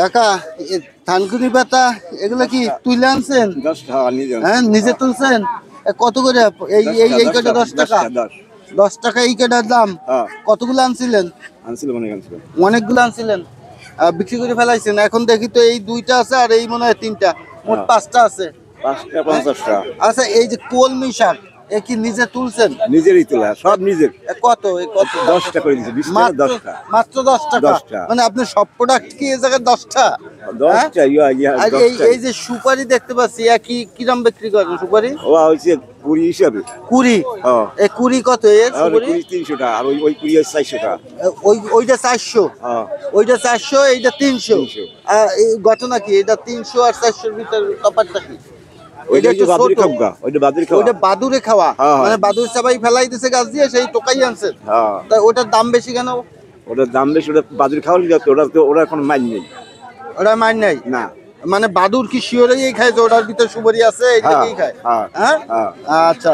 কাকা থানকুনি পাতা এগুলো কি তুলে আনছেন? 10 টাকা নিজে। হ্যাঁ নিজে তুলছেন। কত করে এই এই এই কটা? 10 টাকা। 10 টাকা এই কটার দাম। কতগুলো আনছিলেন? আনছিলাম অনেক আনছিলাম। অনেকগুলো আনছিলেন, বিক্রি করে ফেলাইছেন। এখন দেখি তো এই দুইটা আছে আর এই মনে হয় তিনটা, মোট 5টা আছে। 5 টাকা 50 টাকা। আচ্ছা এই যে কলমি শাক এ কি নিজে তুলছেন? নিজেরই তোলা, সব নিজের। কত? 10 টাকা করে দিয়েছে, 20 টাকা 10 টাকা। মাত্র 10 টাকা। 10 টাকা। মানে আপনি সব প্রোডাক্ট কি এই জায়গায় 10টা? 10 টাকা আর 10 টাকা। এই যে সুপারি দেখতে পাচ্ছি, কি কিরম বিক্রি করেন সুপারি? ও হইছে 20 হিসাবে। 20? হ্যাঁ। এই 20 কত এর আর সুপারি? 20 300 টাকা, আর ওই 20 400 টাকা। ওইটা 400? হ্যাঁ। ওইটা 400, এইটা 300। 300। এই ঘটনা কি, এটা 300 আর 400 এর ভিতর তফাৎটা কি? ওইটা যে বাদুড়ি খাওয়া, ওইটা বাদুড়ি খাওয়া। ওইটা বাদুরে খাওয়া, হ্যাঁ। মানে বাদুর চাবাই ফেলাই দিছে গাছ দিয়ে, সেই টোকাই আনছেন। হ্যাঁ। তাই ওটার দাম বেশি কেন? ওটার দাম বেশি, ওটা বাদুড়ি খাওয়ার লিগে, ওরা কোনো মাইন নেই। ওটা মাইন নাই? না। মানে বাদুর কি শিওরেই খায় যে ওটার ভিতরে সুপারি আছে, এইটাকেই খায়? হ্যাঁ। হ্যাঁ। হ্যাঁ। আচ্ছা।